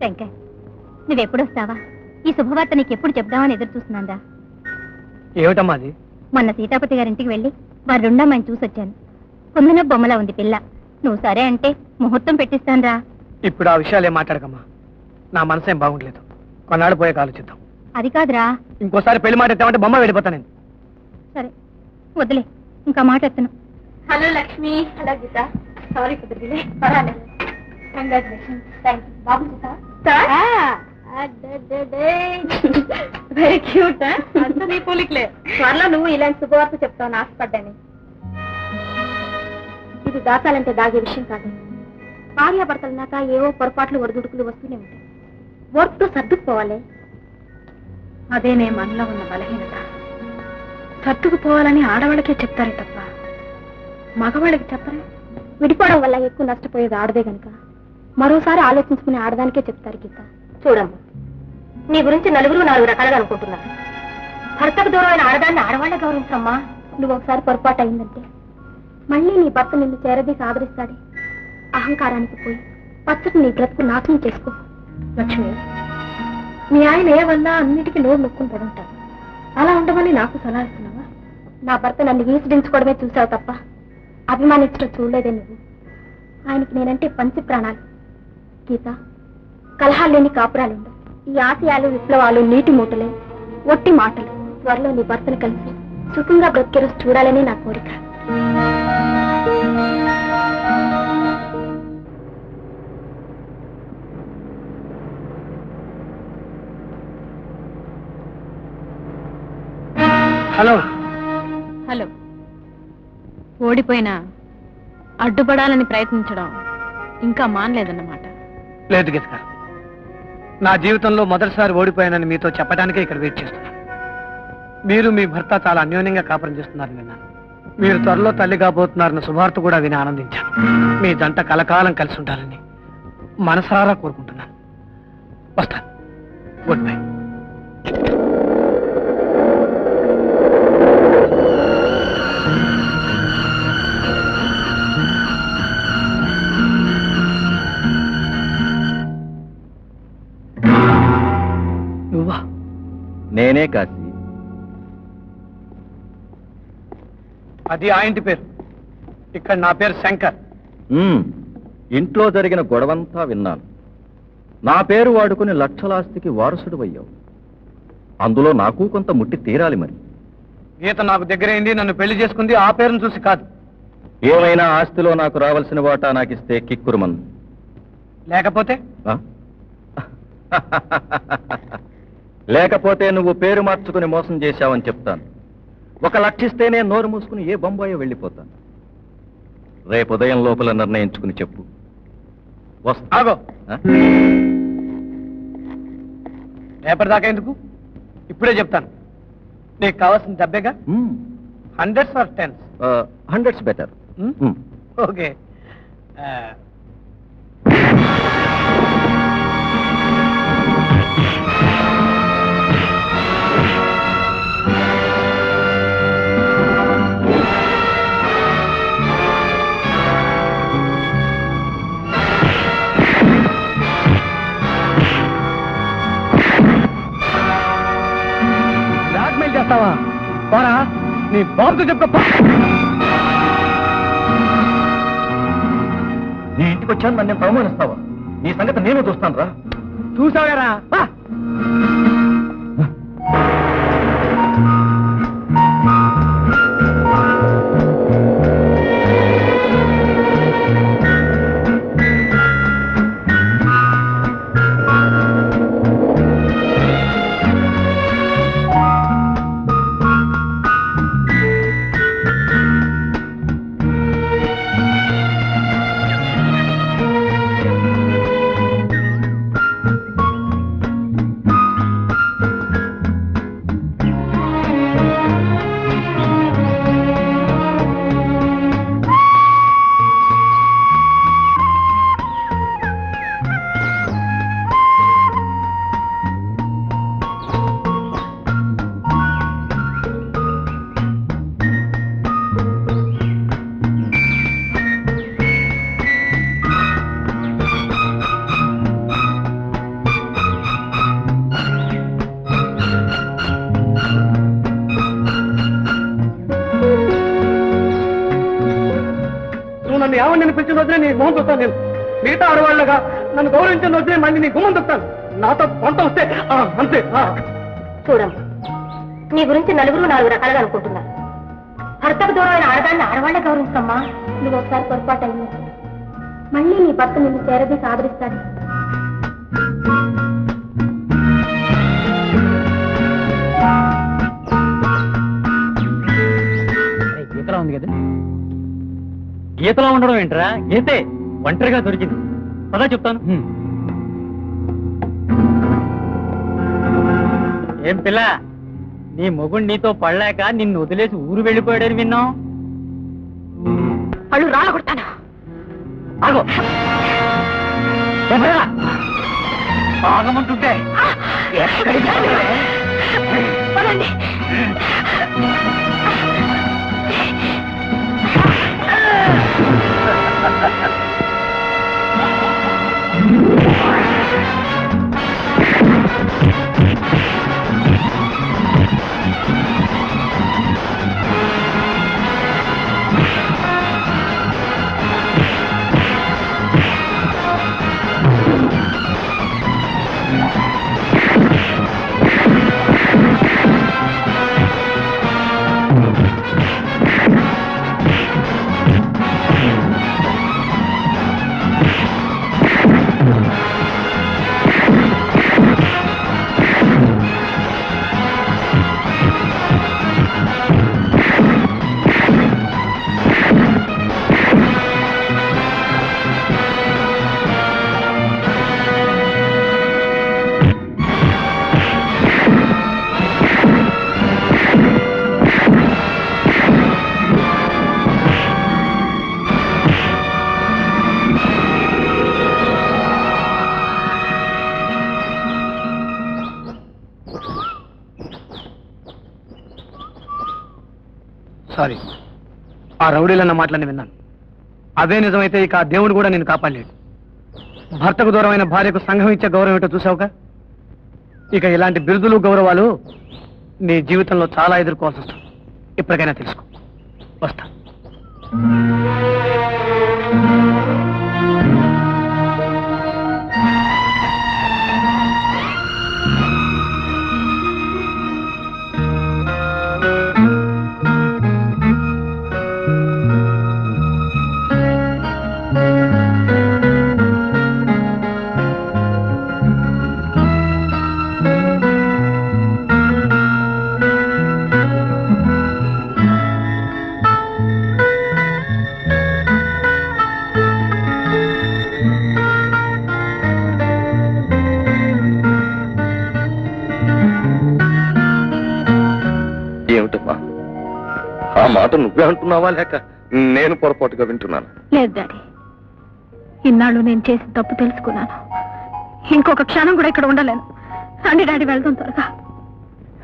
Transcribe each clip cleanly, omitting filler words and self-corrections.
శంకర్, నువ్వెప్పుడొస్తావా? ఈ శుభవార్త నీకెప్పుడు చెప్దామని ఎదురు చూస్తున్నాందా. ఏమిటమ్మా అది? మొన్న సీతాపతి గారింటికి వెళ్ళి వారి రెండమ్మాయిని చూసొచ్చాను. కొందన బొమ్మలా ఉంది పిల్ల. నువ్వు సరే అంటే ముహూర్తం పెట్టిస్తానురా. ఇప్పుడు ఆ విషయాలు ఏం మాట్లాడకమ్మా. నా మనసేం బాగుండలేదు. కొన్నాళ్ళు పోయాక ఆలోచిద్దాం. అది కాదురా. ఇంకోసారి పెళ్లి మాట ఎత్తామంటే బొమ్మ వెళ్ళిపోతా నేను. సరే వదిలే, ఇంకా మాట ఎత్తను. హలో లక్ష్మి. హలో గీత. సారీ కుదిరిలే. పర్వాలేదు. Congratulation. Thank you. Babu very cute. అంత నీ పోలికలే. త్వరలో నువ్వు ఇలాంటి శుభవార్త చెప్తావు ఆశపడ్డాని. ఇది దాచాలంటే దాగే విషయం కాదు. భార్యాభర్తలన్నాక ఏవో పొరపాట్లు ఒడిదుడుకులు వస్తూనే ఉంటాయి. ఓర్పుతో సర్దుకుపోవాలి. అదే నే మనలో ఉన్న బలహీనత. సర్దుకుపోవాలని ఆడవాళ్ళకే చెప్తారే తప్ప మగవాళ్ళకి చెప్పరే. విడిపోవడం వల్ల ఎక్కువ నష్టపోయేది ఆడదే గనక మరోసారి ఆలోచించుకుని ఆడదానికే చెప్తారు గీత. చూడమ్మా, నీ గురించి నలుగురు 4 రకాలుగా అనుకుంటున్నారు. భర్తకు దూరమైన ఆడదాన్ని ఆడవాళ్ళ గౌరవించమ్మా. నువ్వు ఒకసారి పొరపాటు అయిందంటే మళ్ళీ నీ భర్త నిన్ను చేరదీసి ఆదరిస్తాడే. అహంకారానికి పోయి పచ్చటి నీ బ్రతుకు నాశనం చేసుకో. లక్ష్మి, మీ ఆయన ఏమన్నా అన్నిటికీ నోరు నొక్కుని పడుంటారు. అలా ఉండమని నాకు సలహా ఇస్తున్నావా? నా భర్త నన్ను ఈసడించుకోవడమే చూసావు తప్ప అభిమానించడం చూడలేదే నువ్వు. ఆయనకి నేనంటే పంచి ప్రాణాలు. గీత, కలహాలు లేని కాపురాలుండవు. ఈ ఆశయాలు విప్లవాలు నీటి మూటలే, ఒట్టి మాటలు. త్వరలో నీ భర్తను కలిసి సుఖంగా బ్రతికే రోజు చూడాలని నా కోరిక. హలో. హలో. ఓడిపోయినా అడ్డుపడాలని ప్రయత్నించడం ఇంకా మానలేదన్నమాట. లేదు గీత గారు, నా జీవితంలో మొదటిసారి ఓడిపోయానని మీతో చెప్పడానికే ఇక్కడ వెయిట్ చేస్తున్నాను. మీరు మీ భర్త చాలా అన్యోన్యంగా కాపురం చేస్తున్నారని విన్నాను. మీరు త్వరలో తల్లి కాబోతున్నారన్న శుభార్త కూడా విని ఆనందించాను. మీ జంట కలకాలం కలిసి ఉండాలని మనసారా కోరుకుంటున్నాను. వస్తాను. Good bye. నువ్వా? నేనే కాశీ. అది ఆ ఇంటి పేరు. ఇక్కడ నా పేరు శంకర్. ఇంట్లో జరిగిన గొడవంతా విన్నాను. నా పేరు వాడుకుని లక్షలాస్తికి వారసుడు అయ్యావు. అందులో నాకు కొంత ముట్టి తీరాలి. మరి గీత నాకు దగ్గరైంది, నన్ను పెళ్లి చేసుకుంది ఆ పేరును చూసి కాదు. ఏమైనా ఆస్తిలో నాకు రావాల్సిన వాటా నాకిస్తే కిక్కురుమన్. లేకపోతే లేకపోతే నువ్వు పేరు మార్చుకుని మోసం చేశావని చెప్తాను. 1 లక్షిస్తేనే నోరు మూసుకుని ఏ బొంబాయో వెళ్ళిపోతాను. రేపు ఉదయం లోపల నిర్ణయించుకుని చెప్పు. ఆగో. రేపటిదాకా ఎందుకు? ఇప్పుడే చెప్తాను. నీకు కావాల్సిన డబ్బేగా. 100s or 10s? 100s better. Okay. Blackmail చేస్తావా? పోరా, నీ బాబుతో చెప్పుకో. నీ ఇంటికి వచ్చాను, నన్ను నేను అవమానిస్తావా? నీ సంగతి నేను చూస్తాను రా. చూసావరా? అని పిలిచిన రోజునే నీ మొహం చూస్తాను నేను. మిగతా ఆడవాళ్ళగా నన్ను గౌరవించిన రోజునే మళ్ళీ నీ గుమ్మం దుక్తాను. నాతో పంట వస్తే అంతే. చూడమ్మా, నీ గురించి నలుగురు 4 రకాలుగా అనుకుంటున్నారు. భర్తకు దూరమైన ఆడదాన్ని ఆడవాళ్లే గౌరవించమ్మా. నువ్వు ఒకసారి పొరపాటు అయింది, మళ్ళీ నీ భర్త నిన్ను చేరదీసి ఆదరిస్తాడు. గీతలో ఉంది కదా. గీతలో ఉండడం ఏంట్రా? గీతే ఒంటరిగా దొరికింది. పదా చెప్తాను. ఏం పిల్ల, నీ మొగుడు నీతో పడలేక నిన్ను వదిలేసి ఊరు వెళ్ళిపోయాడని విన్నాం. వాళ్ళు రాళ్ళ కొడతాను. ఆగో, ఆగమంటుంటే ఎక్కడికి సారీ, ఆ రౌడీలన్న మాటలని విన్నాను. అదే నిజమైతే ఇక ఆ దేవుడు కూడా నేను కాపాడలేడు. భర్తకు దూరమైన భార్యకు సంఘం ఇచ్చే గౌరవం ఏంటో చూసావుగా. ఇక ఇలాంటి బిరుదులు గౌరవాలు నీ జీవితంలో చాలా ఎదుర్కోవాల్సి వస్తుంది. ఇప్పటికైనా తెలుసుకో. వస్తా. ఏమిటమ్మా ఆ మాట నువ్వే అంటున్నావా లేక నేను పొరపాటుగా వింటున్నాను? లేదు డాడీ, ఇన్నాళ్ళు నేను చేసి తప్పు తెలుసుకున్నాను. ఇంకొక క్షణం కూడా ఇక్కడ ఉండలేను. రండి డాడీ, వెళ్దాం త్వరగా.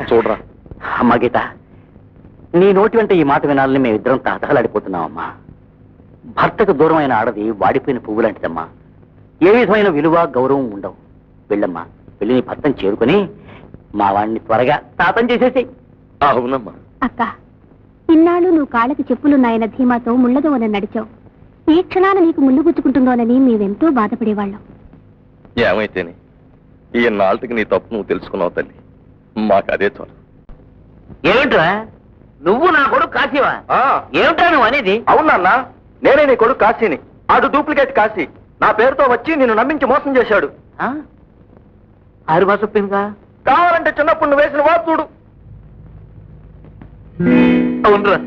చూడరా అమ్మా గీత, నీ నోటి వెంట ఈ మాట వినాలని మేమిద్దరం తహతహలాడిపోతున్నామమ్మా. భర్తకు దూరమైన ఆడది వాడిపోయిన పువ్వు లాంటిదమ్మా. ఏ విధమైన విలువ గౌరవం ఉండవు. వెళ్ళమ్మా, వెళ్ళి నీ భర్తను చేరుకుని మా వాడిని త్వరగా తాతం చేసేసి. అవునమ్మా. అక్క, ఇన్నాళ్ళు నువ్వు కాళ్ళకి చెప్పులున్నాయన్న ధీమాతో ముళ్ళదోవన నడిచావు. ఈ క్షణాన నీకు ముళ్ళు గుచ్చుకుంటుందోనని మేమెంతో బాధపడేవాళ్ళం. ఏమైతేనే ఈ నాళ్ళకి నీ తప్పు నువ్వు తెలుసుకున్నావు తల్లి. మాకు అదే చాలు. ఏమిట్రా నువ్వు నా కొడుకు కాశీవా? ఏమిట్రా నువ్వు అనేది? అవునన్నా, నేనే నీ కొడుకు కాశీని. ఆడు డూప్లికేట్ కాశీ. నా పేరుతో వచ్చి నిన్ను నమ్మించి మోసం చేశాడు. ఆరు మాసం చెప్పిందిగా. కావాలంటే చిన్నప్పుడు నువ్వు వేసిన వాడు చూడు. అవునరా,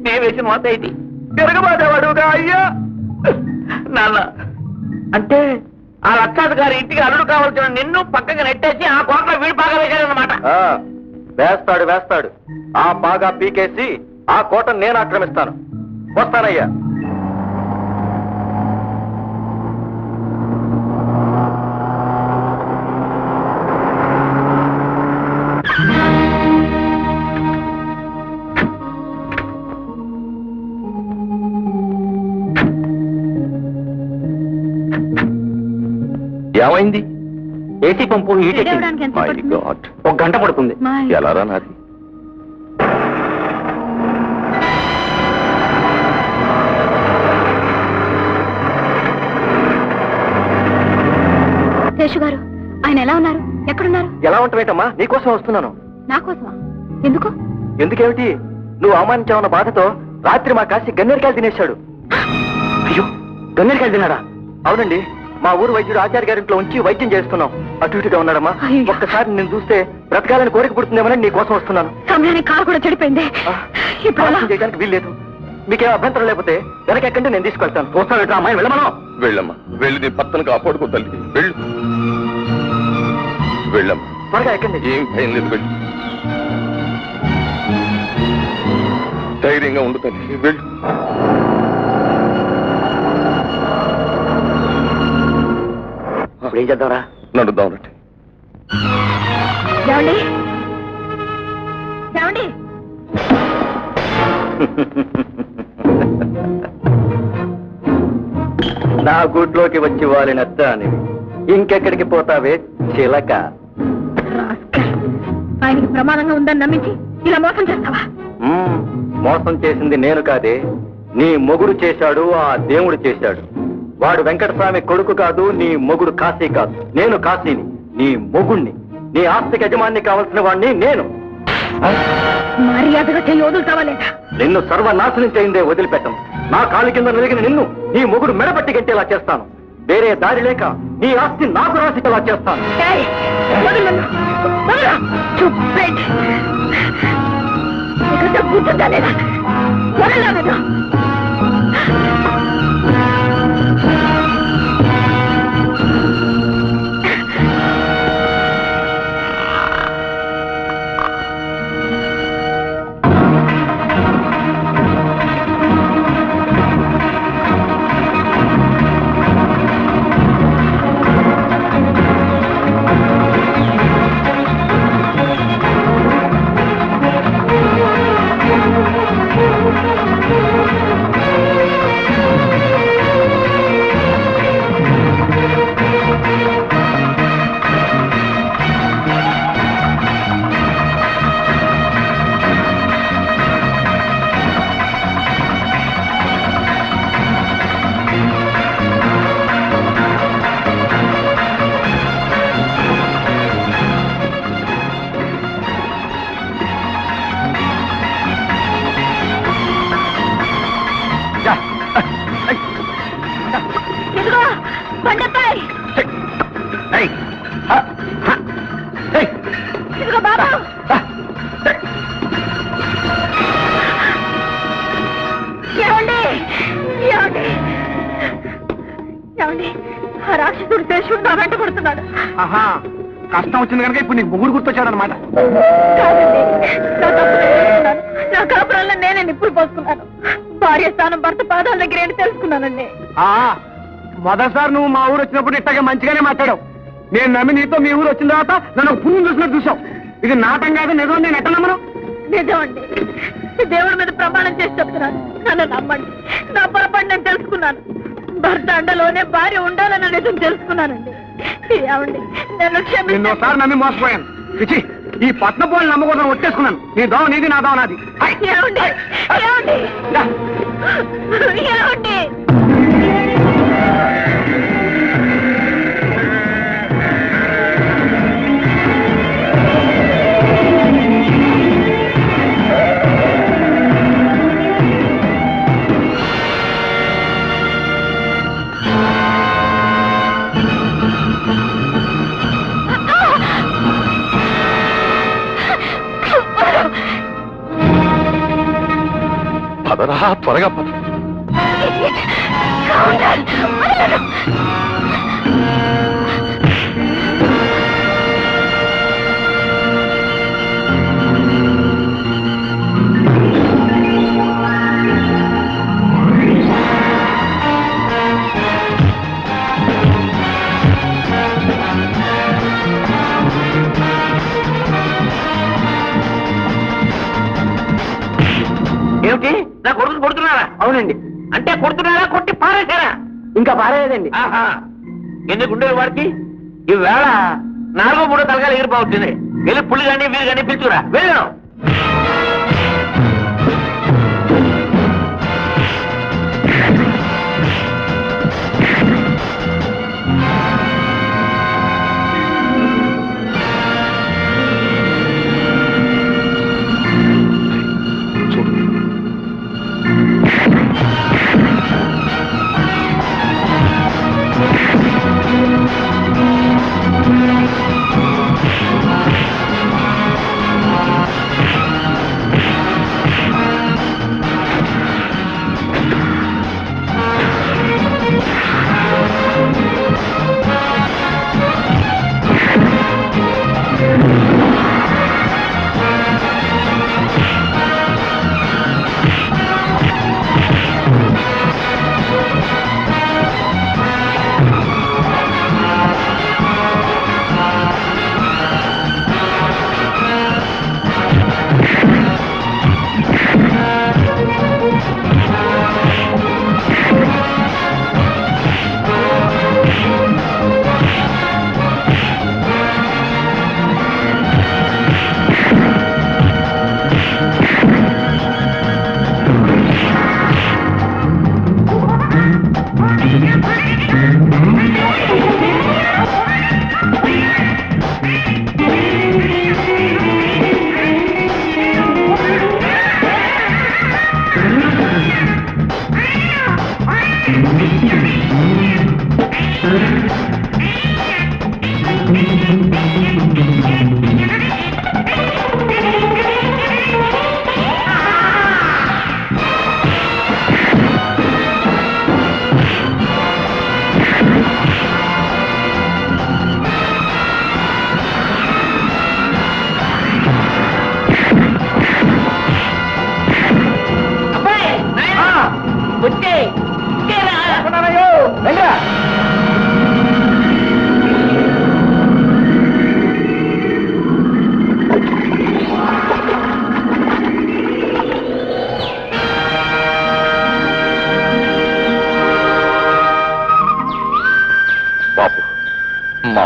నేను వేసిన మాట ఇది. తిరగబాదేవాడుగా అయ్యా. నాన్న అంటే ఆ లక్షాధికారి ఇంటికి అల్లుడు కావాల్సిన నిన్ను పక్కకి నెట్టేసి ఆ కోటలో వీడు బాగా వేశాడన్నమాట. వేస్తాడు వేస్తాడు. ఆ బాగా పీకేసి ఆ కోట నేను ఆక్రమిస్తాను. వస్తానయ్యా. ఏమైంది? ఏసీ పంపు హీట్ రెడీ ఎంత పడుతుంది? ఒక గంట పడుతుంది. ఎలా రా నాది? శేషు గారు, ఆయన ఎలా ఉన్నారు? ఎక్కడున్నారు? ఎలా ఉంటావేటమ్మా? నీకోసం వస్తున్నాను. నా కోసమా? ఎందుకు? ఎందుకేమిటి? నువ్వు అవమానించావన్న బాధతో రాత్రి మా కాశీ గన్నేరికాయలు తినేశాడు. అయ్యో, గన్నేరికాయలు తిన్నాడా? అవునండి, మా ఊరు వైద్యుడు ఆచార్య గారింట్లో ఉంచి వైద్యం చేస్తున్నాం. అటు ఇటుగా ఉన్నాడమ్మా. అయ్యో. ఒక్కసారి నేను చూస్తే బ్రతకాలని కోరిక పుడుతుందేమని నీ కోసం వస్తున్నాను. సమయానికి కారు కూడా చెడిపోయింది. ఇప్పుడు ఎలా? ఆలస్యం చేయడానికి వీల్లేదు. మీకేం అభ్యంతరం లేకపోతే వెనకెక్కండి, నేను తీసుకెళ్తాను. చూస్తాను అమ్మాయి, వెళ్ళమను. వెళ్ళమ్మా, వెళ్ళి నీ భర్తను కాపాడుకో తల్లి. వెళ్ళు, వెళ్ళమ్మా. త్వరగా ఎక్కండి. ఏం భయం లేదు, వెళ్ళు. ధైర్యంగా ఉండు తల్లి, వెళ్ళు. ఇప్పుడు ఏం చేద్దాంరా? నడుద్దాం రండి. ఏమండి? ఏమండి? నా గూట్లోకి వచ్చి వాలినత్త అని ఇంకెక్కడికి పోతావే చిలక? ఆయనకి ప్రమాదంగా ఉందని నమ్మించి ఇలా మోసం చేస్తావా? మోసం చేసింది నేను కాదే, నీ మొగుడు చేశాడు. ఆ దేవుడు చేశాడు. వాడు వెంకటస్వామి కొడుకు కాదు, నీ మొగుడు కాశీ కాదు. నేను కాశీని, నీ మొగుణ్ణి. నీ ఆస్తికి యజమాని కావలసిన వాడిని నేను. మర్యాదగా చెయ్యి వదులుతావా లేదా? నిన్ను సర్వనాశనం చేయిందే వదిలిపెట్టను. నా కాలి కింద నిలిగిన నిన్ను నీ మొగుడు మెడపట్టి గంటేలా చేస్తాను. వేరే దారి లేక నీ ఆస్తి నాకు రాసిలా చేస్తాను. ఏయ్, వదలు నన్ను. వదలు. చూపెట్. నీకంటే బుద్ధుందా లేదా? వదలా నన్ను. ఇదిగో బండపై. ఇదిగో బాబు. ఏమండి? ఏమండి? ఏమండి? ఆ రాక్షసుడు శేషుడు నా వెంట పడుతున్నాడు. ఆహా, కష్టం వచ్చింది కనుక ఇప్పుడు నీకు మొగుడు గుర్తొచ్చాడు అనమాట. కాదండి, నా తప్పు నేను తెలుసుకున్నాను. నా కాపురాల్లో నేనే నిప్పులు పోసుకున్నాను. భార్య స్థానం భర్త పాదాల దగ్గర ఏంటి తెలుసుకున్నానండి. మొదటిసారి నువ్వు మా ఊరు వచ్చినప్పుడు ఇట్టగా మంచిగానే మాట్లాడావు. నేను నమ్మి నీతో మీ ఊరు వచ్చిన తర్వాత నన్ను పువ్వును చూసినట్టు చూసావు. ఇది నాటం కాదు, నిజం. నేను ఎట్ట నమ్మను? నిజమండి, దేవుడి మీద ప్రమాణం చేసి చెప్తున్నాను. నన్ను నమ్మండి. నా పొరపాటు నేను తెలుసుకున్నాను. భర్త అండలోనే భార్య ఉండాలన్న నిజం తెలుసుకున్నానండి. ఏమండి, నన్ను క్షమించండి. నిన్నోసారి నమ్మి మోసపోయాను. పిచ్చి, ఈ పట్న పోలు నమ్మకూడదని ఒట్టేసుకున్నాను. నీ దోవ నీది, నా దోవ నాది. ఏమండి? ఏమండి? ఏమండి? పదరా, త్వరగా పద. ఏమిటి, నా కొడుకు కొడుతున్నారా? అవునండి. అంటే కొడుతున్నారా, కొట్టి పారేశారా? ఇంకా పారేయదండి. ఆహా, ఎన్ని గుండెలు వాడికి? ఈవేళ 4-3 తలకాలు ఎగిరిపోతుంది. వెళ్ళి పుల్లి కానీ వీలు కానీ పిలుచురా. వెళ్ళను.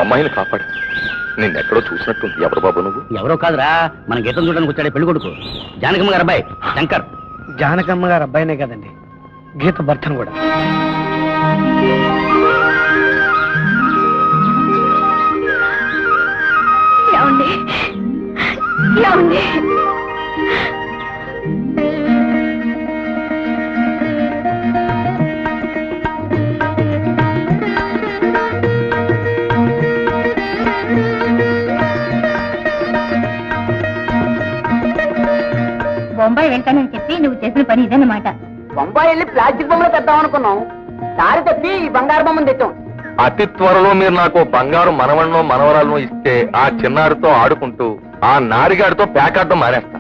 అమ్మాయిని కాపాడు. నిన్నెక్కడో చూసినట్టుంది. ఎవరు బాబు నువ్వు? ఎవరో కాదురా, మన గీతం చూడడానికి వచ్చాడే పెళ్లి కొడుకు, జానకమ్మ గారు అబ్బాయి శంకర్. జానకమ్మ గారు అబ్బాయినే కదండి, గీత భర్తను కూడా. ఏమండి ఏమండి బొంబాయి వెళ్తానని చెప్పి నువ్వు చేసిన పని ఇదన్నమాట. బొంబాయి వెళ్ళి ప్లాస్టిక్ బొమ్మలు తెద్దాం అనుకున్నాం, దారి తప్పి ఈ బంగారు బొమ్మను తెచ్చాం. అతి త్వరలో మీరు నాకు బంగారు మనవన్నో మనవరాలను ఇస్తే ఆ చిన్నారితో ఆడుకుంటూ ఆ నారిగాడితో పేకాడటం మానేస్తా.